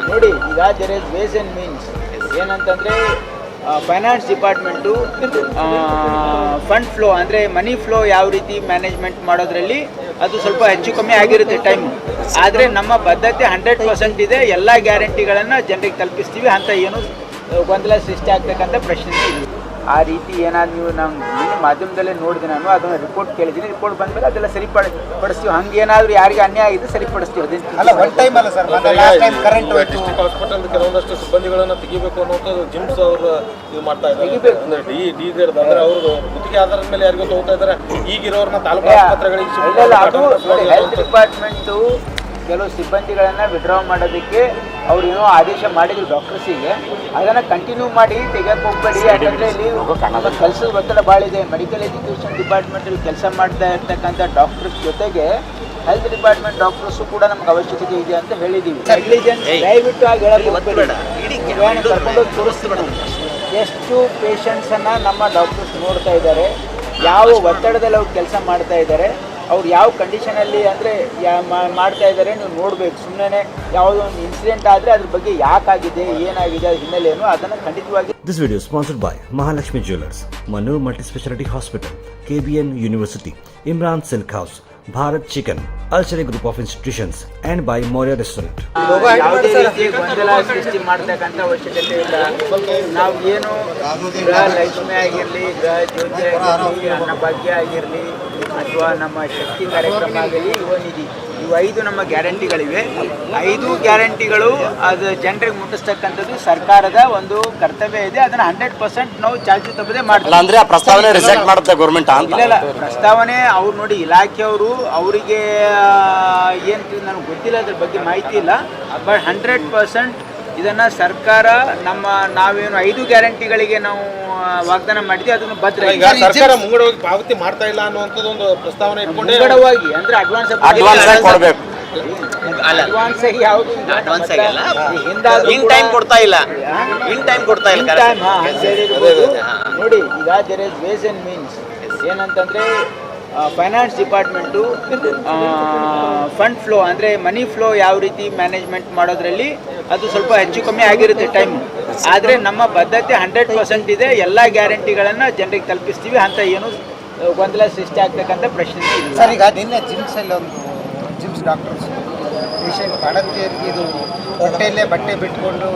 ನೋಡಿ ಈಗ there is ways and means ಏನಂತಂದರೆ ಫೈನಾನ್ಸ್ ಡಿಪಾರ್ಟ್ಮೆಂಟು ಫಂಡ್ ಫ್ಲೋ ಅಂದರೆ ಮನಿ ಫ್ಲೋ ಯಾವ ರೀತಿ ಮ್ಯಾನೇಜ್ಮೆಂಟ್ ಮಾಡೋದ್ರಲ್ಲಿ ಅದು ಸ್ವಲ್ಪ ಹೆಚ್ಚು ಕಮ್ಮಿ ಆಗಿರುತ್ತೆ ಟೈಮು. ಆದರೆ ನಮ್ಮ ಬದ್ಧತೆ 100% ಇದೆ. ಎಲ್ಲ ಗ್ಯಾರಂಟಿಗಳನ್ನು ಜನರಿಗೆ ತಲುಪಿಸ್ತೀವಿ ಅಂತ ಏನು ಗೊಂದಲ ಸೃಷ್ಟಿ ಆಗ್ತಕ್ಕಂಥ ಪ್ರಶ್ನೆ ಇಲ್ಲ. ಆ ರೀತಿ ಏನಾದ್ರು ನೀವು ನಾನು ಮಾಧ್ಯಮದಲ್ಲೇ ನೋಡಿದೆ, ನಾನು ಅದನ್ನು ರಿಪೋರ್ಟ್ ಕೇಳಿದ್ದೀನಿ. ರಿಪೋರ್ಟ್ ಬಂದಮೇಲೆ ಅದೆಲ್ಲ ಸರಿಪಡಿಸ್ತೀವಿ. ಹಂಗೇನಾದರೂ ಯಾರಿಗೆ ಅನ್ಯಾಯ ಆಗಿದೆ ಸರಿಪಡಿಸ್ತೀವಿ. ಹಾಸ್ಪಿಟಲ್ ಕೆಲವೊಂದಷ್ಟು ಸಿಬ್ಬಂದಿಗಳನ್ನು ತೆಗಿಬೇಕು ಅನ್ನೋದು ಜಿಮ್ಸ್ ಅವರು ಇದು ಮಾಡ್ತಾ ಇದ್ದಾರೆ. ಡಿ ಗ್ರೇಡ್ ಅಂದ್ರೆ ಅವರು ಗುತ್ತಿಗೆ ಆಧಾರದ ಮೇಲೆ ಯಾರಿಗೂ ತಗೋತಾ ಇದ್ದಾರೆ. ಈಗಿರೋರ್ನ ತಾಲೂಕು ಆಸ್ಪತ್ರೆಗಳಿಗೆ ಹೆಲ್ತ್ ಡಿಪಾರ್ಟ್ಮೆಂಟು ಕೆಲವು ಸಿಬ್ಬಂದಿಗಳನ್ನು ವಿಡ್ರಾ ಮಾಡೋದಕ್ಕೆ ಅವ್ರು ಏನೋ ಆದೇಶ ಮಾಡಿದ್ರು ಡಾಕ್ಟರ್ಸಿಗೆ. ಅದನ್ನು ಕಂಟಿನ್ಯೂ ಮಾಡಿ ತೆಗೆಯಕ್ಕೆ ಹೋಗ್ಬೇಡಿ. ಯಾಕಂದರೆ ಇಲ್ಲಿ ಕೆಲಸದ ಒತ್ತಡ ಭಾಳ ಇದೆ. ಮೆಡಿಕಲ್ ಎಜುಕೇಷನ್ ಡಿಪಾರ್ಟ್ಮೆಂಟಲ್ಲಿ ಕೆಲಸ ಮಾಡ್ತಾ ಇರ್ತಕ್ಕಂಥ ಡಾಕ್ಟರ್ಸ್ ಜೊತೆಗೆ ಹೆಲ್ತ್ ಡಿಪಾರ್ಟ್ಮೆಂಟ್ ಡಾಕ್ಟರ್ಸು ಕೂಡ ನಮ್ಗೆ ಅವಶ್ಯಕತೆ ಇದೆ ಅಂತ ಹೇಳಿದ್ದೀವಿ. ನೆಗ್ಲಿಜೆನ್ಸ್ ದಯವಿಟ್ಟು ಆಗಿ ಹೇಳಕ್ಕೆ ಹೋಗ್ಬೇಡಿ. ಕರ್ಕೊಂಡೋಗಿ ತೋರಿಸ್ತೀವಿ ಎಷ್ಟು ಪೇಷಂಟ್ಸನ್ನು ನಮ್ಮ ಡಾಕ್ಟರ್ಸ್ ನೋಡ್ತಾ ಇದ್ದಾರೆ, ಯಾವ ಒತ್ತಡದಲ್ಲಿ ಅವ್ರು ಕೆಲಸ ಮಾಡ್ತಾ ಇದ್ದಾರೆ, ಅವ್ರು ಯಾವ ಕಂಡೀಷನಲ್ಲಿ ಅಂದರೆ ಮಾಡ್ತಾ ಇದ್ದಾರೆ ನೀವು ನೋಡಬೇಕು. ಸುಮ್ಮನೆ ಯಾವುದೋ ಒಂದು ಇನ್ಸಿಡೆಂಟ್ ಆದರೆ ಅದ್ರ ಬಗ್ಗೆ ಯಾಕಾಗಿದೆ, ಏನಾಗಿದೆ, ಅದ್ರ ಹಿನ್ನೆಲೆಯನ್ನು ಅದನ್ನು ಖಂಡಿತವಾಗಿ. This video is sponsored by Mahalakshmi Jewelers, Manu Multispeciality Hospital, KBN University, Imran Silk House, Bharat Chicken, Alchemy Group of Institutions, and by Moria Restaurant. ಯಾವುದೇ ರೀತಿ ಗೊಂದಲ ಸೃಷ್ಟಿ ಮಾಡ್ತಕ್ಕಂಥ ಅವಶ್ಯಕತೆ ಇಲ್ಲ. ನಾವು ಏನು ಗೃಹ ಲಕ್ಷ್ಮಿ ಆಗಿರಲಿ, ಗೃಹ ಜ್ಯೋತಿ ಆಗಿರಲಿ, ಅನ್ನಭಾಗ್ಯ ಆಗಿರಲಿ, ಅಥವಾ ನಮ್ಮ ಶಕ್ತಿ ಕಾರ್ಯಕ್ರಮ ಆಗಲಿ, ಯುವನಿಧಿ, ಇವು 5 ನಮ್ಮ ಗ್ಯಾರಂಟಿಗಳಿವೆ. 5 ಗ್ಯಾರಂಟಿಗಳು ಅದು ಜನರಿಗೆ ಮುಟ್ಟಿಸ್ತಕ್ಕಂಥದ್ದು ಸರ್ಕಾರದ ಒಂದು ಕರ್ತವ್ಯ ಇದೆ. ಅದನ್ನು 100% ನಾವು ಚಾಲ್ತಿ ತಪ್ಪದೆ ಮಾಡ್ತೀವಿ. ಅಂದ್ರೆ ಆ ಪ್ರಸ್ತಾವನೆ ರಿಜೆಕ್ಟ್ ಮಾಡುತ್ತೆ ಗೌರ್ಮೆಂಟ್ ಅಂತ? ಇಲ್ಲ, ಪ್ರಸ್ತಾವನೆ ಅವ್ರು ನೋಡಿ, ಇಲಾಖೆಯವರು ಅವರಿಗೆ ಏನು ನನಗೆ ಗೊತ್ತಿಲ್ಲ, ಅದ್ರ ಬಗ್ಗೆ ಮಾಹಿತಿ ಇಲ್ಲ. ಬಟ್ 100% ಇದನ್ನು ಸರ್ಕಾರ ನಾವೇನು 5 ಗ್ಯಾರಂಟಿಗಳಿಗೆ ನಾವು ವಾಗ್ದಾನ ಮಾಡಿದ್ವಿ ಅದನ್ನು ಭದ್ರ. ಸರ್ಕಾರ ಮುಂಗಡವಾಗಿ ಪಾವತಿ ಮಾಡ್ತಾ ಇಲ್ಲ ಅನ್ನುವಂಥದ್ದು ಒಂದು ಪ್ರಸ್ತಾವನೆ ಇಟ್ಕೊಂಡು ಮುಂಗಡವಾಗಿ ಅಂದರೆ ಅಡ್ವಾನ್ಸ್ ಕೊಡಬೇಕು. ಅಡ್ವಾನ್ಸ್ ಆಗಿ ಯಾವುದು ಇನ್ ಟೈಮ್ ಕೊಡ್ತಾ ಇಲ್ಲ. ನೋಡಿ ಈಗ there is ways and means ಏನಂತಂದರೆ ಫೈನಾನ್ಸ್ ಡಿಪಾರ್ಟ್ಮೆಂಟು ಫಂಡ್ ಫ್ಲೋ ಅಂದರೆ ಮನಿ ಫ್ಲೋ ಯಾವ ರೀತಿ ಮ್ಯಾನೇಜ್ಮೆಂಟ್ ಮಾಡೋದ್ರಲ್ಲಿ ಅದು ಸ್ವಲ್ಪ ಹೆಚ್ಚು ಕಮ್ಮಿ ಆಗಿರುತ್ತೆ ಟೈಮು. ಆದರೆ ನಮ್ಮ ಬದ್ಧತೆ 100% ಇದೆ. ಎಲ್ಲ ಗ್ಯಾರಂಟಿಗಳನ್ನು ಜನರಿಗೆ ತಲುಪಿಸ್ತೀವಿ ಅಂತ ಏನು ಗೊಂದಲ ಸೃಷ್ಟಿ ಆಗ್ತಕ್ಕಂಥ ಪ್ರಶ್ನೆ ಇಲ್ಲ. ಸರ್, ಈಗ ನಿನ್ನೆ ಜಿಮ್ಸಲ್ಲಿ ಒಂದು ಜಿಮ್ಸ್ ಡಾಕ್ಟರ್ಸ್ ಪೇಷಂಟ್ ಬಾಣಂತಿಯರಿಗೆ ಇದು ಹೊಟ್ಟೆಯಲ್ಲೇ ಬಟ್ಟೆ ಬಿಟ್ಕೊಂಡು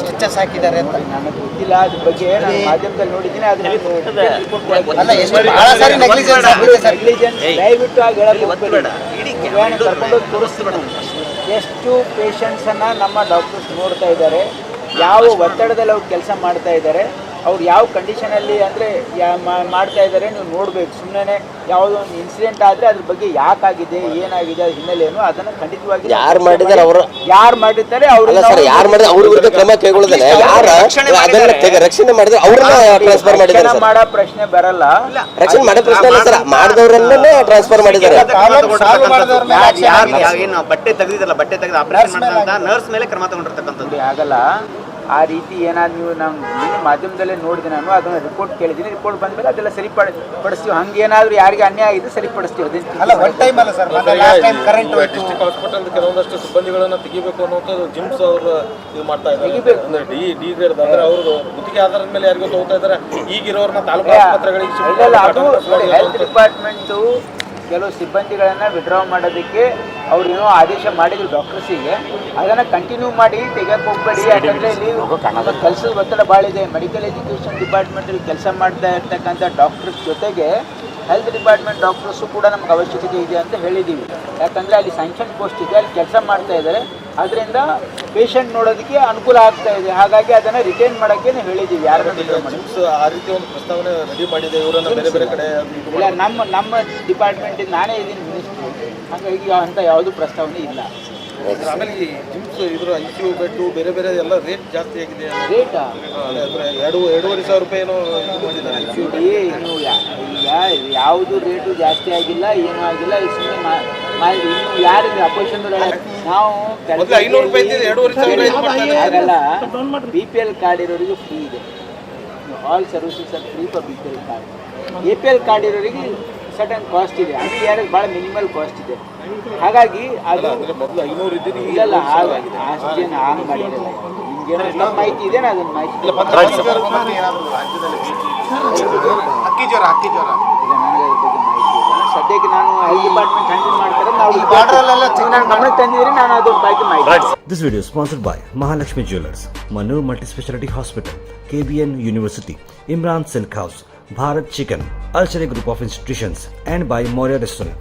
ಸ್ಟಿಚಸ್ ಹಾಕಿದ್ದಾರೆ ಅಂತ ನನಗೆ ಗೊತ್ತಿಲ್ಲ. ಅದ್ರ ಬಗ್ಗೆ ನಾನು ಮಾಧ್ಯಮದಲ್ಲಿ ನೋಡಿದ್ದೀನಿ. ದಯವಿಟ್ಟು ಆಗಿ ಹೇಳಕ್ಕೆ ಹೋಗ್ಬೇಡಿ. ಕರ್ಕೊಂಡೋಗಿ ತೋರಿಸ್ತೀವಿ ಎಷ್ಟು ಪೇಷಂಟ್ಸನ್ನು ನಮ್ಮ ಡಾಕ್ಟರ್ಸ್ ನೋಡ್ತಾ ಇದ್ದಾರೆ, ಯಾವ ಒತ್ತಡದಲ್ಲಿ ಅವ್ರು ಕೆಲಸ ಮಾಡ್ತಾ ಇದ್ದಾರೆ, ಅವ್ರು ಯಾವ ಕಂಡೀಷನಲ್ಲಿ ಅಂದರೆ ಮಾಡ್ತಾ ಇದ್ದಾರೆ ನೀವು ನೋಡಬೇಕು. ಸುಮ್ಮನೆ ಯಾವುದೋ ಒಂದು ಇನ್ಸಿಡೆಂಟ್ ಆದರೆ ಅದ್ರ ಬಗ್ಗೆ ಯಾಕಾಗಿದೆ, ಏನಾಗಿದೆ, ಅದ್ರ ಹಿನ್ನೆಲೆಯನ್ನು ಅದನ್ನು ಖಂಡಿತವಾಗಿ ಯಾರು ಮಾಡಿರ್ತಾರೆ ಅವ್ರ ವಿರುದ್ಧ ಕ್ರಮ ಕೈಗೊಳ್ಳೋದಲ್ಲ. ರಕ್ಷಣೆ ಮಾಡಿದ್ರೆ ಅವ್ರನ್ನ ಟ್ರಾನ್ಸ್ಫರ್ ಮಾಡಿದ್ದಾರೆ. ಮಾಡೋ ಪ್ರಶ್ನೆ ಬರಲ್ಲ. ರಕ್ಷಣೆ ಮಾಡೋ ಪ್ರಶ್ನೆ ಇಲ್ಲ ಸರ್, ಮಾಡಿದವರನ್ನೇ ಟ್ರಾನ್ಸ್ಫರ್ ಮಾಡಿದ್ದಾರೆ. ಏನು ಬಟ್ಟೆ ತೆಗೆದಿದ್ದಲ್ಲ, ಬಟ್ಟೆ ತೆಗೆದು ಆಪರೇಷನ್ ಮಾಡಿದಂತ ನರ್ಸ್ ಮೇಲೆ ಕ್ರಮ ತಗೊಂಡಿರ್ತಕ್ಕಂಥದ್ದು ಆಗಲ್ಲ. ಆ ರೀತಿ ಏನಾದ್ರು ನೀವು ನಾನು ಮಾಧ್ಯಮದಲ್ಲೇ ನೋಡಿದೆ, ನಾನು ಅದನ್ನು ರಿಪೋರ್ಟ್ ಕೇಳಿದ್ದೀನಿ. ರಿಪೋರ್ಟ್ ಬಂದಮೇಲೆ ಅದೆಲ್ಲ ಸರಿಪಡಿಸ್ತೀವಿ. ಹಂಗೇನಾದರೂ ಯಾರಿಗೆ ಅನ್ಯಾಯ ಆಗಿದೆ ಸರಿಪಡಿಸ್ತೀವಿ. ಹಾಸ್ಪಿಟಲ್ ಕೆಲವೊಂದಷ್ಟು ಸಿಬ್ಬಂದಿಗಳನ್ನು ತೆಗಿಬೇಕು ಅನ್ನೋದು ಜಿಮ್ಸ್ ಅವರು ಇದು ಮಾಡ್ತಾ ಇದ್ದಾರೆ. ಡಿ ಗ್ರೇಡ್ ಅಂದ್ರೆ ಅವರು ಗುತ್ತಿಗೆ ಆಧಾರದ ಮೇಲೆ ಯಾರಿಗೂ ತಗೋತಾ ಇದ್ದಾರೆ. ಈಗಿರೋರ್ನ ತಾಲೂಕು ಆಸ್ಪತ್ರೆಗಳಿಗೆ ಹೆಲ್ತ್ ಡಿಪಾರ್ಟ್ಮೆಂಟು ಕೆಲವು ಸಿಬ್ಬಂದಿಗಳನ್ನು ವಿಡ್ರಾ ಮಾಡೋದಕ್ಕೆ ಅವ್ರು ಏನೋ ಆದೇಶ ಮಾಡಿದ್ರು ಡಾಕ್ಟರ್ಸಿಗೆ. ಅದನ್ನು ಕಂಟಿನ್ಯೂ ಮಾಡಿ ತೆಗೆಯಕ್ಕೆ ಹೋಗ್ಬೇಡಿ. ಯಾಕಂದರೆ ಇಲ್ಲಿ ಕೆಲಸದ ಒತ್ತಡ ಭಾಳ ಇದೆ. ಮೆಡಿಕಲ್ ಎಜುಕೇಷನ್ ಡಿಪಾರ್ಟ್ಮೆಂಟಲ್ಲಿ ಕೆಲಸ ಮಾಡ್ತಾ ಇರ್ತಕ್ಕಂಥ ಡಾಕ್ಟರ್ಸ್ ಜೊತೆಗೆ ಹೆಲ್ತ್ ಡಿಪಾರ್ಟ್ಮೆಂಟ್ ಡಾಕ್ಟರ್ಸು ಕೂಡ ನಮ್ಗೆ ಅವಶ್ಯಕತೆ ಇದೆ ಅಂತ ಹೇಳಿದ್ದೀವಿ. ಯಾಕಂದರೆ ಅಲ್ಲಿ ಸ್ಯಾಂಕ್ಷನ್ ಪೋಸ್ಟ್ ಇದೆ, ಅಲ್ಲಿ ಕೆಲಸ ಮಾಡ್ತಾ ಇದ್ದಾರೆ. ಅದರಿಂದ ಪೇಷಂಟ್ ನೋಡೋದಕ್ಕೆ ಅನುಕೂಲ ಆಗ್ತಾ ಇದೆ. ಹಾಗಾಗಿ ಅದನ್ನು ರಿಟೈನ್ ಮಾಡೋಕ್ಕೆ ಹೇಳಿದ್ದೀವಿ. ಆ ರೀತಿ ಒಂದು ಪ್ರಸ್ತಾವನೆ ರೆಡಿ ಮಾಡಿದೆ. ಇವರನ್ನು ಬೇರೆ ಬೇರೆ ಕಡೆ ಇಲ್ಲ, ನಮ್ಮ ಡಿಪಾರ್ಟ್ಮೆಂಟಿಂದ ನಾನೇ ಇದ್ದೀನಿ ಮಿನಿಸ್ಟ್ರು. ಹಾಗಾಗಿ ಅಂತ ಯಾವುದೂ ಪ್ರಸ್ತಾವನೆ ಇಲ್ಲ. ಆಮೇಲೆ ಈ ಜಿಮ್ಸ್ ಇದ್ರ ICU ಬೆಡ್ಡು ಬೇರೆ ಬೇರೆ ಎಲ್ಲ ರೇಟ್ ಜಾಸ್ತಿ ಆಗಿದೆ. ರೇಟಾ 2,500 ರೂಪಾಯಿ ಏನೋ ಇದು ಮಾಡಿದ್ದಾರೆ. ಇನ್ನು ಈಗ ಯಾವುದು ರೇಟು ಜಾಸ್ತಿ ಆಗಿಲ್ಲ, ಏನೂ ಆಗಿಲ್ಲ. ಸುಮ್ಮನೆ ಇನ್ನು ಯಾರಿಗೆ ಅಪೋಸಿಷನ್ ನಾವು 500 ರೂಪಾಯಿ ಇದ್ದಿದ್ದು 2,500 ಆಗಲ್ಲ. BPL ಕಾರ್ಡ್ ಇರೋರಿಗೆ ಫ್ರೀ ಇದೆ. All services R free for BPL card. APL card ಇರೋರಿಗೆ ಸರ್ಟನ್ ಕಾಸ್ಟ್ ಇದೆ, ಅದು ಯಾರು ಭಾಳ ಮಿನಿಮಲ್ ಕಾಸ್ಟ್ ಇದೆ. ಹಾಗಾಗಿ ಅದು ಅಂದ್ರೆ ಮೊದಲು 500 ಇದ್ದಿದ್ದು ಈಗ ಇಲ್ಲ 1000 ಆಗಿದೆ. ಅಷ್ಟು ಜನ ಹಂಗೆ ಮಾಡಿರಲ್ಲ. ನಿಮ್ಗೇನೋ ತಪ್ಪು ಮಾಹಿತಿ ಇದೆ, ನಾನು ಅದನ್ನ ಮಾಹಿತಿ ಇಲ್ಲ, ಮತ್ತೆ ರಾಜ್ಯದಲ್ಲಿ ಅಕ್ಕಿ ಜ್ವರ ಈಗ ನನಗೆ ಅದ್ರ ಬಗ್ಗೆ ಮಾಹಿತಿ ಇಲ್ಲ. ಸದ್ಯಕ್ಕೆ ನಾನು ಹೆಲ್ತ್ ಡಿಪಾರ್ಟ್ಮೆಂಟ್ ಹ್ಯಾಂಡಲ್ ಮಾಡ್ತಾರೆ, ನಾವು ಈ ಬಾರ್ಡ್ರಲ್ಲೆಲ್ಲ ಚೆಕ್ ನಾನು ಗಮನಕ್ಕೆ ತಂದಿದ್ದೀನಿ, ನಾನು ಅದ್ರ ಬಗ್ಗೆ ಮಾಹಿತಿ. This video is sponsored by Mahalakshmi Jewelers, Manu Multispeciality Hospital, KBN University, Imran Silk House, Bharat Chicken, Alchemy Group of Institutions, and by Moria Restaurant.